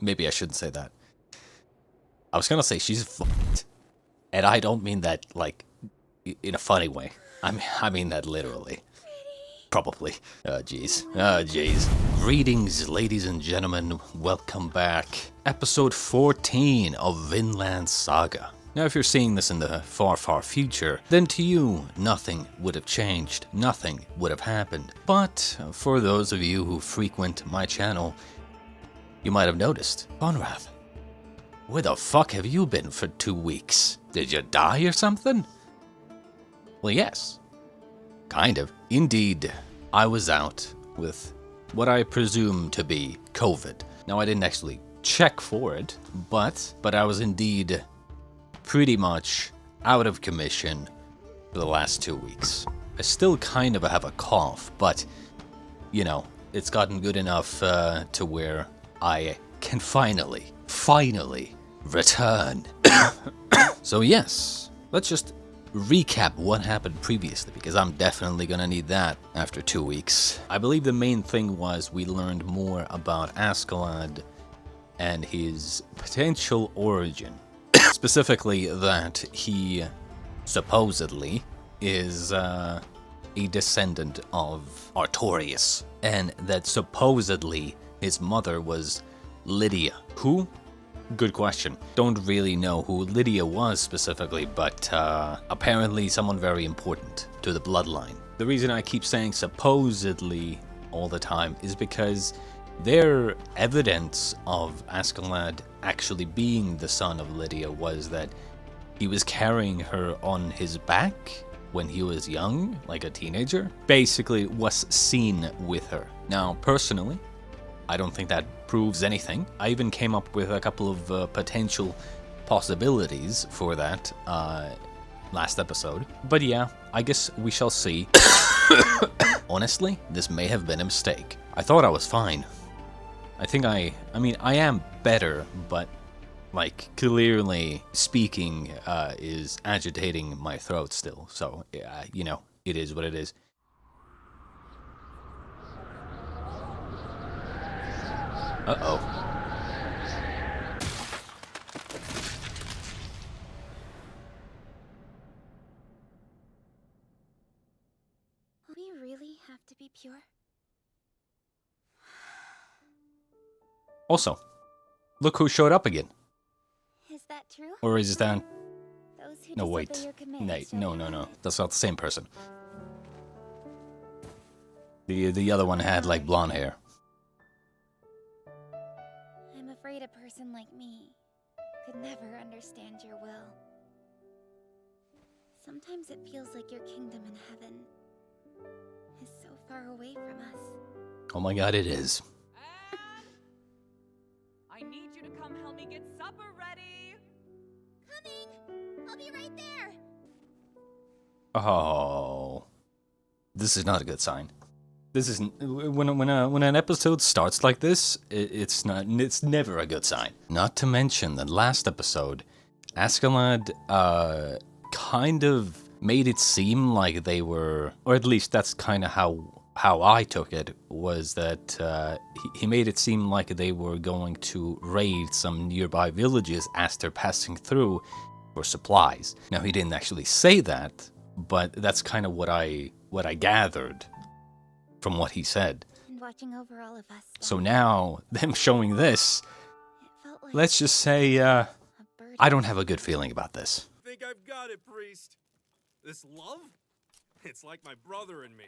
maybe I shouldn't say that. I was gonna say she's fucked. And I don't mean that, like, in a funny way. I mean that literally. Probably. Oh, jeez. Oh, jeez. Greetings, ladies and gentlemen. Welcome back. Episode 14 of Vinland Saga. Now, if you're seeing this in the far, far future, then to you, nothing would have changed. Nothing would have happened. But for those of you who frequent my channel, you might have noticed. MrFonrath, where the fuck have you been for 2 weeks? Did you die or something? Well, yes. Kind of. Indeed, I was out with what I presume to be COVID. Now, I didn't actually check for it, but I was indeed pretty much out of commission for the last 2 weeks. I still kind of have a cough, but, you know, it's gotten good enough to where I can finally return. So yes, let's just recap what happened previously, because I'm definitely gonna need that after 2 weeks. I believe the main thing was we learned more about Askeladd and his potential origin. Specifically that he supposedly is a descendant of Artorias, and that supposedly his mother was Lydia. Who? Good question. Don't really know who Lydia was specifically, but apparently someone very important to the bloodline. The reason I keep saying supposedly all the time is because their evidence of Askeladd actually being the son of Lydia was that he was carrying her on his back when he was young, like a teenager. Basically was seen with her. Now, personally, I don't think that proves anything. I even came up with a couple of potential possibilities for that last episode. But yeah, I guess we shall see. Honestly, this may have been a mistake. I thought I was fine. I think I mean, I am better, but, like, clearly speaking is agitating my throat still. So, yeah, you know, it is what it is. Uh-oh. We really have to be pure? Also, look who showed up again. Is that true? Or is that... Those who No, disobey wait. your commands shall No. That's not the same person. The other one had, like, blonde hair. I'm afraid a person like me could never understand your will. Sometimes it feels like your kingdom in heaven is so far away from us. Oh my god, it is. I need you to come help me get supper ready. Coming! I'll be right there! Oh. This is not a good sign. This isn't... When an episode starts like this, it's never a good sign. Not to mention that last episode, Askeladd kind of made it seem like they were... Or at least that's kind of how I took it, was that he made it seem like they were going to raid some nearby villages as they're passing through for supplies. Now, he didn't actually say that, but that's kind of what I gathered from what he said. And watching over all of us. So now, them showing this, It felt like let's just say, a burden. I don't have a good feeling about this. Think I've got it, priest. This love? It's like my brother and me.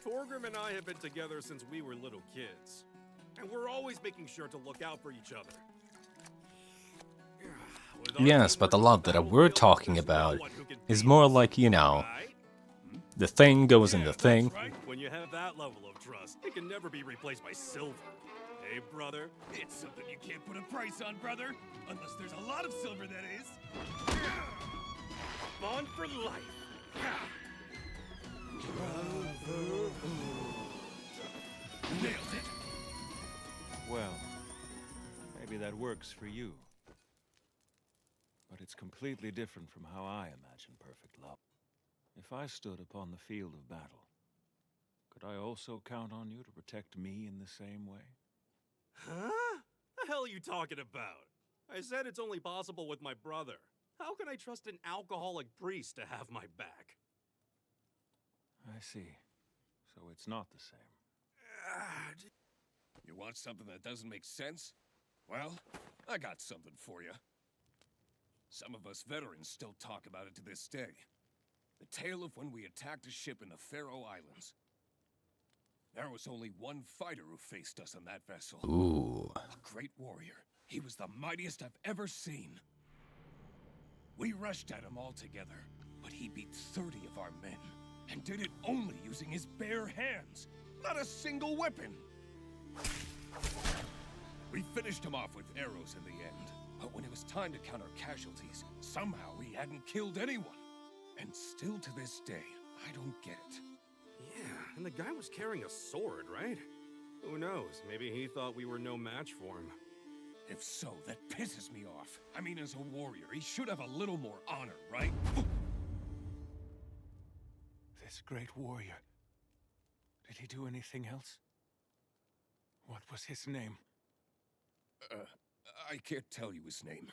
Torgrim and I have been together since we were little kids. And we're always making sure to look out for each other. With our Yes, but the teamwork, love that battle we're field, talking there's no about one who can is beat more us, like, you know, right? the thing goes in Yeah, the that's thing. right. When you have that level of trust, it can never be replaced by silver. Hey, brother? It's something you can't put a price on, brother. Unless there's a lot of silver, that is. Bond for life. Nailed it. Well, maybe that works for you. But it's completely different from how I imagine perfect love. If I stood upon the field of battle, could I also count on you to protect me in the same way? Huh? hell are you talking about? I said it's only possible with my brother. How can I trust an alcoholic priest to have my back? I see. So it's not the same. You want something that doesn't make sense? Well, I got something for you. Some of us veterans still talk about it to this day. The tale of when we attacked a ship in the Faroe Islands. There was only one fighter who faced us on that vessel. Ooh. A great warrior. He was the mightiest I've ever seen. We rushed at him all together, but he beat 30 of our men, and did it only using his bare hands. Not a single weapon. We finished him off with arrows in the end, but when it was time to count our casualties, somehow we hadn't killed anyone. And still to this day, I don't get it. Yeah, and the guy was carrying a sword, right? Who knows? Maybe he thought we were no match for him. If so, that pisses me off. I mean, as a warrior, he should have a little more honor, right? This great warrior. Did he do anything else? What was his name? I can't tell you his name.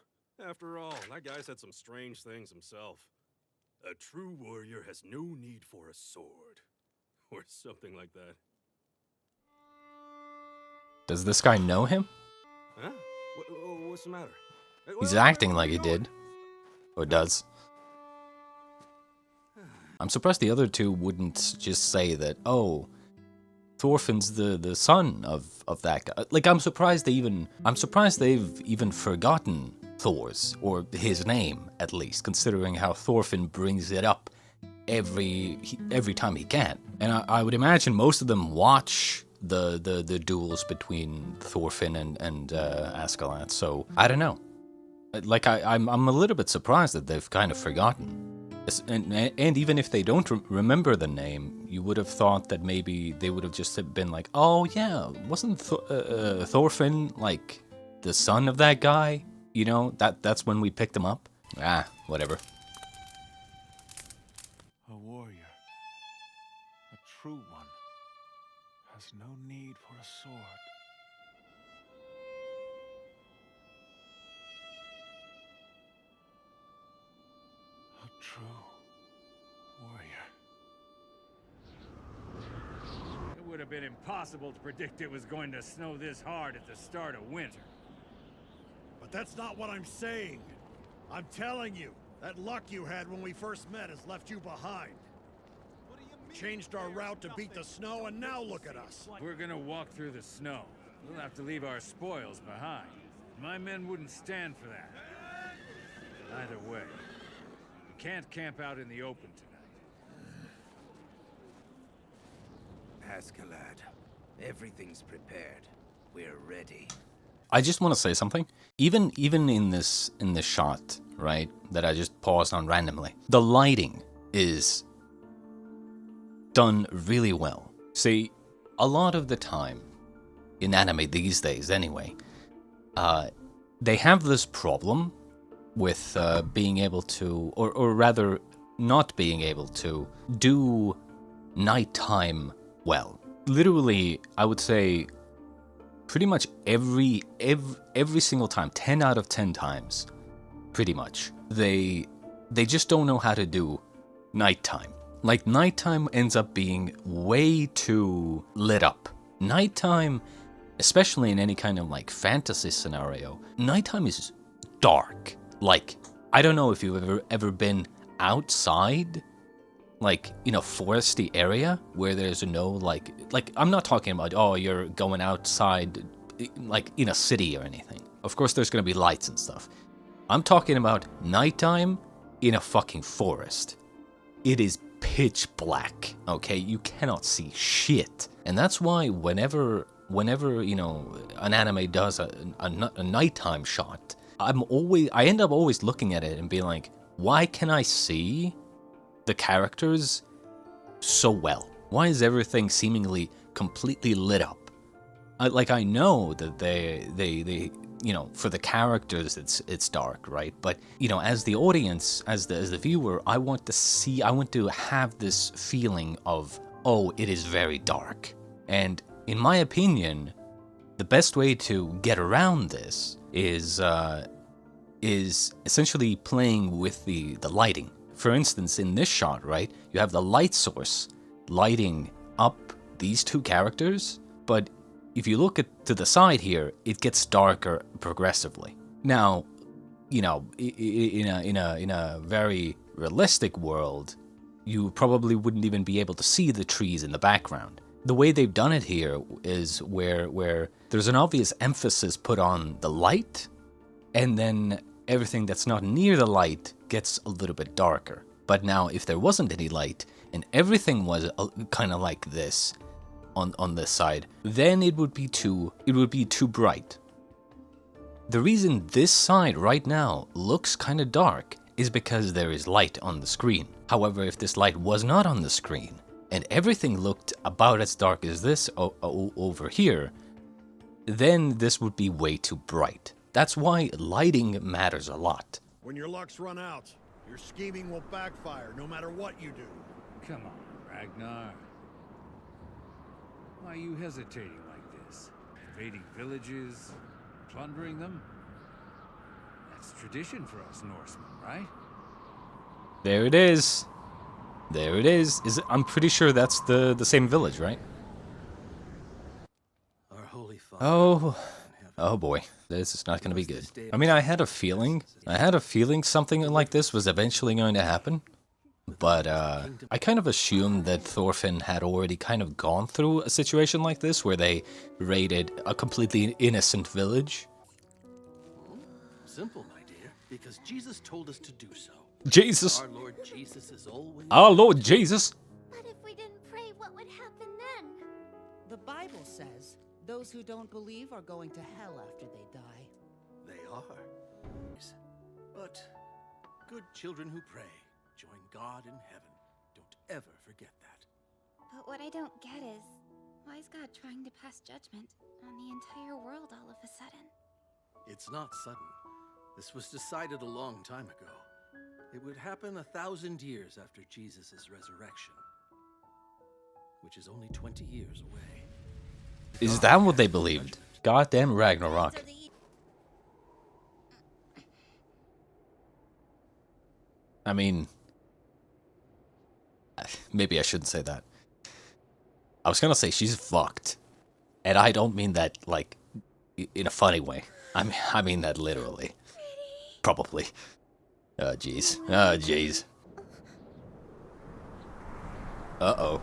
After all, that guy said some strange things himself. A true warrior has no need for a sword. Or something like that. Does this guy know him? Huh? What's the matter? He's acting like he did. Or does. I'm surprised the other two wouldn't just say that, oh, Thorfinn's the son of that guy. Like, I'm surprised they've even forgotten Thor's, or his name, at least, considering how Thorfinn brings it up every time he can. And I would imagine most of them watch the duels between Thorfinn and Askeladd, so I don't know. Like, I'm a little bit surprised that they've kind of forgotten. And even if they don't remember the name, you would have thought that maybe they would have just been like, oh yeah, wasn't Thorfinn like the son of that guy? You know, that's when we picked him up. Ah, whatever. A warrior. A true one. Has no need for a sword. A true warrior. It would have been impossible to predict it was going to snow this hard at the start of winter. But that's not what I'm saying. I'm telling you, that luck you had when we first met has left you behind. Changed our route to beat the snow, and now look at us. We're gonna walk through the snow. We'll have to leave our spoils behind. My men wouldn't stand for that. Either way, we can't camp out in the open tonight. Askeladd, everything's prepared. We're ready. I just want to say something. Even in this shot, right, that I just paused on randomly, the lighting is done really well. See, a lot of the time, in anime these days anyway, they have this problem with being able to, or rather not being able to, do nighttime well. Literally, I would say pretty much every single time, 10 out of 10 times, pretty much, they just don't know how to do nighttime. Like, nighttime ends up being way too lit up. Nighttime, especially in any kind of like fantasy scenario, nighttime is dark. Like, I don't know if you've ever been outside, like in a foresty area where there's no like I'm not talking about, oh, you're going outside like in a city or anything. Of course there's gonna be lights and stuff. I'm talking about nighttime in a fucking forest. It is pitch black, okay? You cannot see shit. And that's why whenever you know, an anime does a nighttime shot, I end up always looking at it and being like, why can I see the characters so well? Why is everything seemingly completely lit up? I know that they you know, for the characters it's dark, right? But you know, as the audience, as the viewer, I want to have this feeling of, oh, it is very dark. And in my opinion, The best way to get around this is essentially playing with the lighting. For instance, in this shot, right, you have the light source lighting up these two characters, but if you look to the side here, it gets darker progressively. Now, you know, in a very realistic world, you probably wouldn't even be able to see the trees in the background. The way they've done it here is where there's an obvious emphasis put on the light, and then everything that's not near the light gets a little bit darker. But now, if there wasn't any light, and everything was kind of like this on this side, then it would be too bright. The reason this side right now looks kind of dark is because there is light on the screen. However, if this light was not on the screen, and everything looked about as dark as this over here, then this would be way too bright. That's why lighting matters a lot. When your luck's run out, your scheming will backfire no matter what you do. Come on, Ragnar. Why are you hesitating like this? Invading villages, plundering them? That's tradition for us Norsemen, right? There it is. There it is. I'm pretty sure that's the same village, right? Our Holy Father. Oh boy. This is not going to be good. I mean, I had a feeling something like this was eventually going to happen. But I kind of assumed that Thorfinn had already kind of gone through a situation like this where they raided a completely innocent village. Simple, my dear, because Jesus told us to do so. Jesus! Our Lord Jesus is always... Our Lord Jesus! But if we didn't pray, what would happen then? The Bible says those who don't believe are going to hell after they die. They are. But good children who pray join God in heaven. Don't ever forget that. But what I don't get is, why is God trying to pass judgment on the entire world all of a sudden? It's not sudden. This was decided a long time ago. It would happen 1,000 years after Jesus' resurrection, which is only 20 years away. Is that what they believed? Goddamn Ragnarok. I mean, maybe I shouldn't say that. I was gonna say she's fucked. And I don't mean that, like, in a funny way. I mean that literally. Probably. Oh, jeez. Oh, jeez. Uh-oh.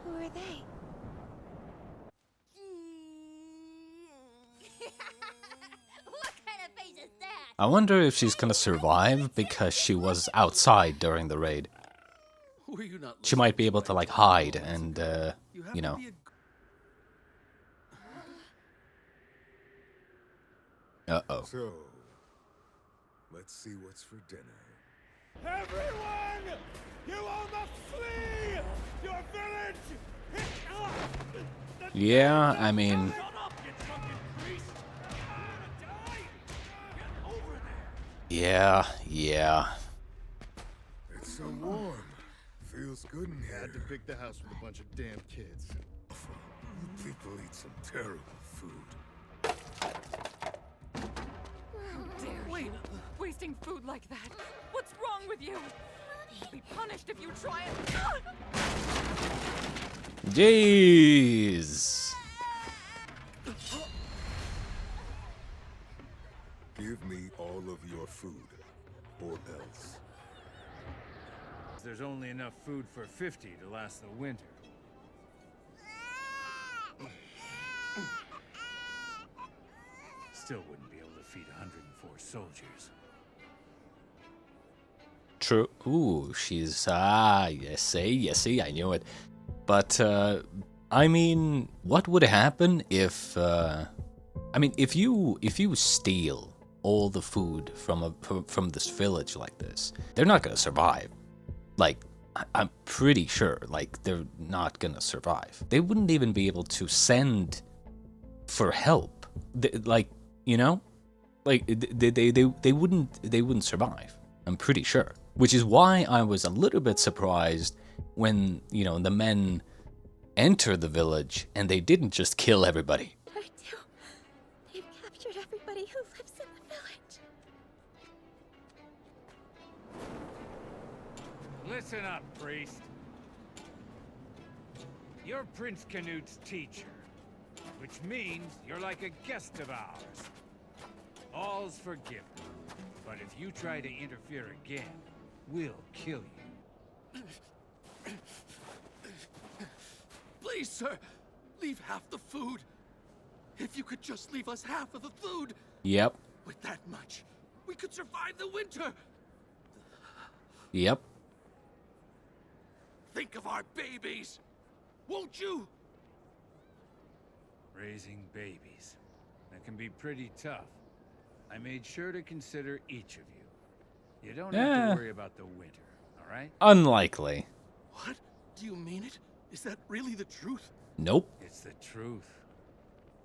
Who are they? What kind of face is that? I wonder if she's gonna survive because she was outside during the raid. Were you not She might be able to, like, hide and, you know. Uh-oh. So, let's see what's for dinner. Everyone! You all must flee! Your village! Yeah, I mean... Yeah. It's so warm. Feels good in here. Had to pick the house with a bunch of damn kids. You people eat some terrible food. Wait, wasting food like that. What's wrong with you? You'll be punished if you try it. Jeez. Give me all of your food, or else. There's only enough food for 50 to last the winter. Still wouldn't be able to feed 104 soldiers. True. Ooh, she's... yes, see, I knew it. But, I mean, what would happen if, I mean, if you steal all the food from this village like this, they're not gonna survive. Like, I'm pretty sure, like, they're not gonna survive. They wouldn't even be able to send for help. Like, you know? Like, they wouldn't survive. I'm pretty sure. Which is why I was a little bit surprised when, you know, the men enter the village, and they didn't just kill everybody. I do. They've captured everybody who lives in the village. Listen up, priest. You're Prince Canute's teacher, which means you're like a guest of ours. All's forgiven. But if you try to interfere again, we'll kill you. Please, sir, leave half the food. If you could just leave us half of the food. Yep. With that much, we could survive the winter. Yep. Think of our babies, won't you? Raising babies. That can be pretty tough. I made sure to consider each of you. You don't have to worry about the winter, all right? Unlikely. What? Do you mean it? Is that really the truth? Nope. It's the truth.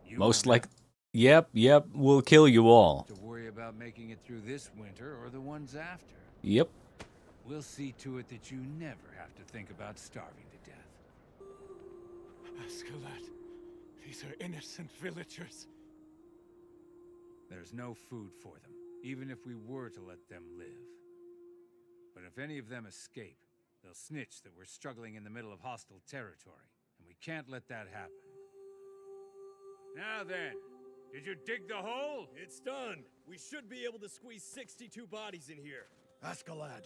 You Most won't like... Yep, we'll kill you all. have to worry about making it through this winter or the ones after. Yep. We'll see to it that you never have to think about starving to death. Askeladd, these are innocent villagers. There's no food for them, even if we were to let them live. But if any of them escape, they'll snitch that we're struggling in the middle of hostile territory, and we can't let that happen. Now then, did you dig the hole? It's done. We should be able to squeeze 62 bodies in here. Askeladd,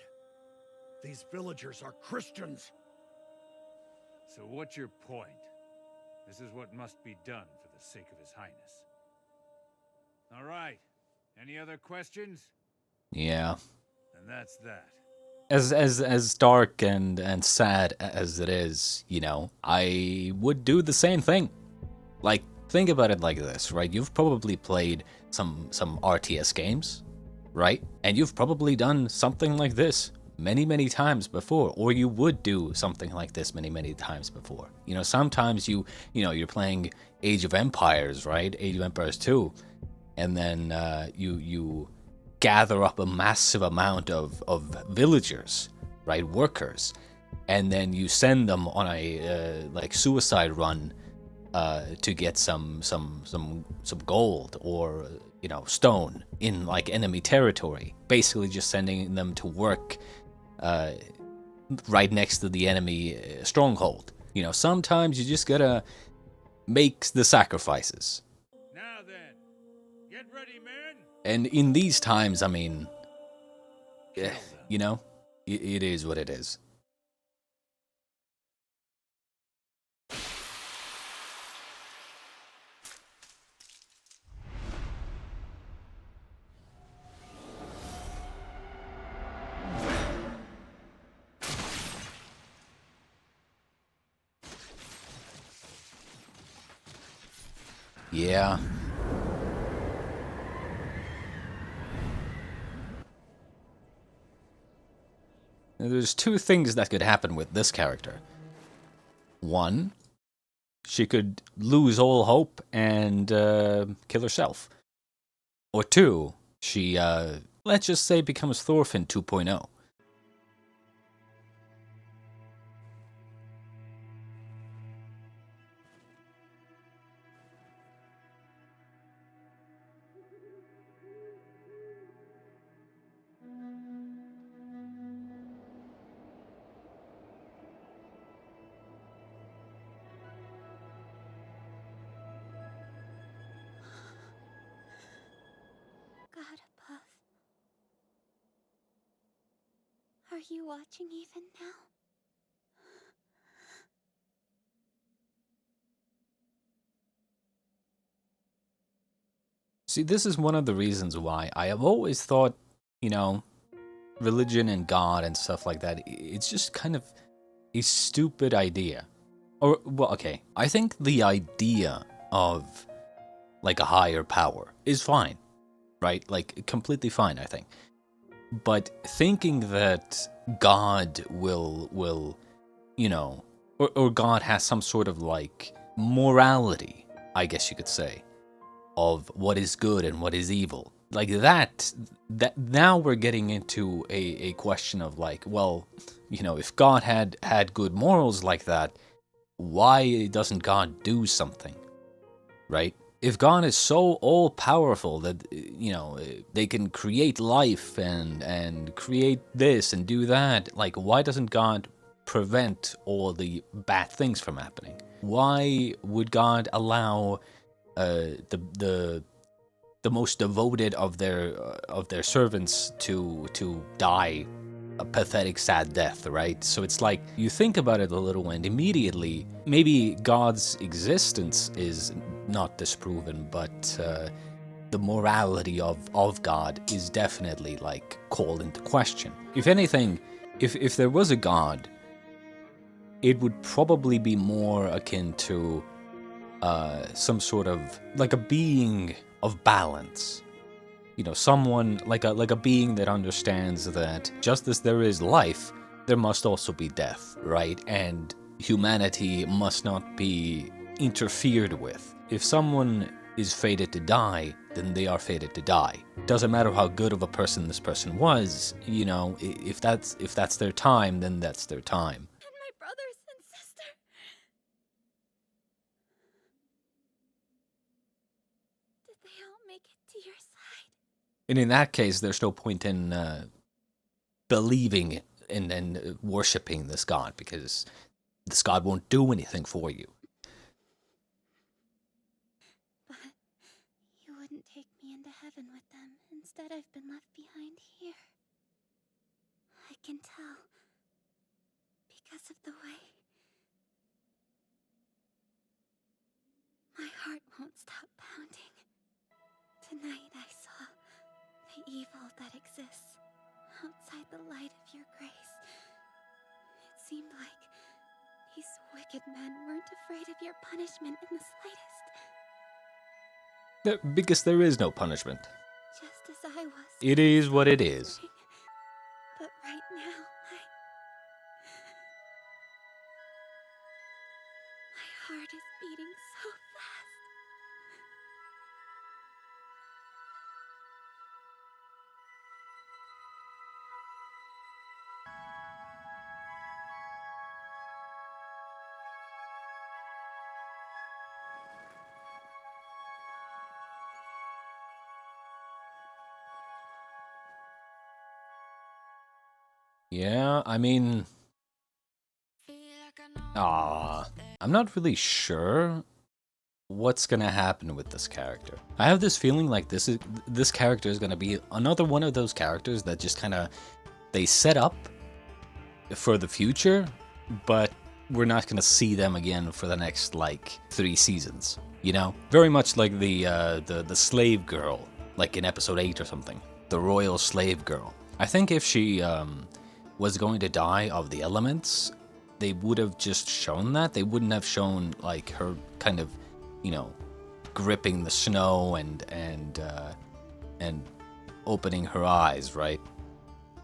these villagers are Christians. So what's your point? This is what must be done for the sake of His Highness. All right. Any other questions? Yeah. And that's that. As dark and sad as it is, you know, I would do the same thing. Like, think about it like this, right? You've probably played some RTS games, right? And you've probably done something like this many times before, or you would do something like this many times before. You know, sometimes you're playing Age of Empires, right? Age of Empires 2, and then you gather up a massive amount of villagers, right, workers, and then you send them on a like suicide run to get some gold or stone in like enemy territory. Basically, just sending them to work right next to the enemy stronghold. You know, sometimes you just gotta make the sacrifices. Now then, get ready, men. And in these times, I mean, you know, it is what it is. Yeah. There's two things that could happen with this character. One, she could lose all hope and kill herself. Or two, she, let's just say, becomes Thorfinn 2.0. God above. Are you watching even now? See, this is one of the reasons why I have always thought, you know, religion and God and stuff like that, it's just kind of a stupid idea. Or, well, okay, I think the idea of, like, a higher power is fine, right? Like, completely fine, I think. But thinking that God will you know, or God has some sort of, like, morality, I guess you could say, of what is good and what is evil. Like that now we're getting into a question of like, well, you know, if God had good morals like that, why doesn't God do something, right? If God is so all-powerful that, you know, they can create life and create this and do that, like, why doesn't God prevent all the bad things from happening? Why would God allow the most devoted of their servants to die a pathetic, sad death, right? So it's like, you think about it a little and immediately, maybe God's existence is not disproven, but the morality of God is definitely, like, called into question. If anything, if there was a God, it would probably be more akin to some sort of, like, a being of balance. You know, someone like a being that understands that just as there is life, there must also be death, right? And humanity must not be interfered with. If someone is fated to die, then they are fated to die. Doesn't matter how good of a person this person was, you know, if that's their time, then that's their time. And my brothers and sister. Did they all make it to your side? And in that case, there's no point in believing and worshipping this god, because this god won't do anything for you. But you wouldn't take me into heaven with them. Instead, I've been left behind here. I can tell. Because of the way. My heart won't stop pounding. Tonight I saw the evil that exists outside the light of your grace. It seemed like these wicked men weren't afraid of your punishment in the slightest. Because there is no punishment. Just as I was. It is what it is. But right now, my heart is beating so fast. Yeah, I mean, I'm not really sure what's gonna happen with this character. I have this feeling like this character is gonna be another one of those characters that just kind of, they set up for the future, but we're not gonna see them again for the next, like, 3 seasons. You know, very much like the slave girl, like in episode 8 or something, the royal slave girl. I think if she was going to die of the elements, they would have just shown that. They wouldn't have shown, like, her kind of, you know, gripping the snow and opening her eyes, right?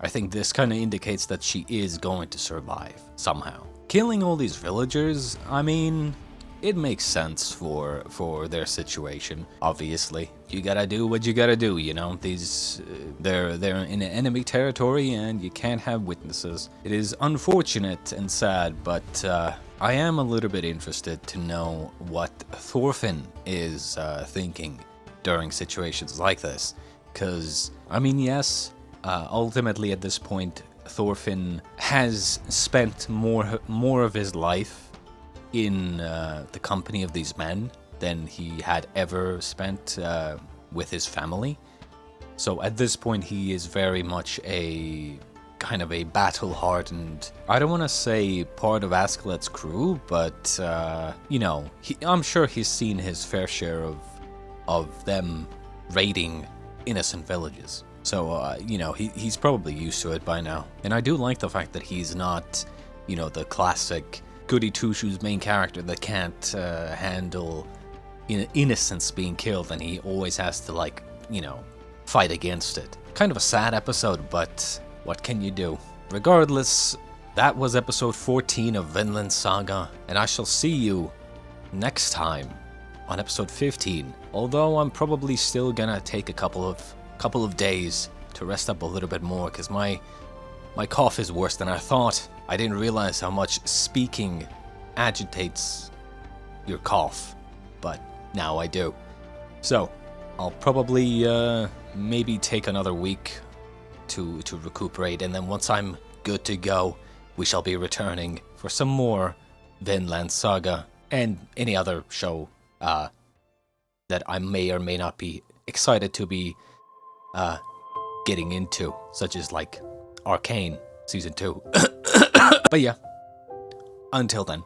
I think this kind of indicates that she is going to survive somehow. Killing all these villagers, I mean, it makes sense for their situation. Obviously, you gotta do what you gotta do, you know. They're in enemy territory and you can't have witnesses. It is unfortunate and sad, but I am a little bit interested to know what Thorfinn is thinking during situations like this. Because, I mean, yes, ultimately at this point, Thorfinn has spent more of his life in the company of these men than he had ever spent with his family. So at this point, he is very much a kind of a battle-hardened, I don't want to say part of Askeladd's crew, but you know, I'm sure he's seen his fair share of them raiding innocent villages. So you know, he's probably used to it by now. And I do like the fact that he's not, you know, the classic goody two-shoes main character that can't handle innocence being killed, and he always has to, like, you know, fight against it. Kind of a sad episode, but what can you do? Regardless, that was episode 14 of Vinland Saga, and I shall see you next time on episode 15. Although I'm probably still gonna take a couple of days to rest up a little bit more, because my cough is worse than I thought. I didn't realize how much speaking agitates your cough, but now I do. So, I'll probably maybe take another week to recuperate, and then once I'm good to go, we shall be returning for some more Vinland Saga and any other show that I may or may not be excited to be getting into, such as like Arcane Season 2. But yeah, until then.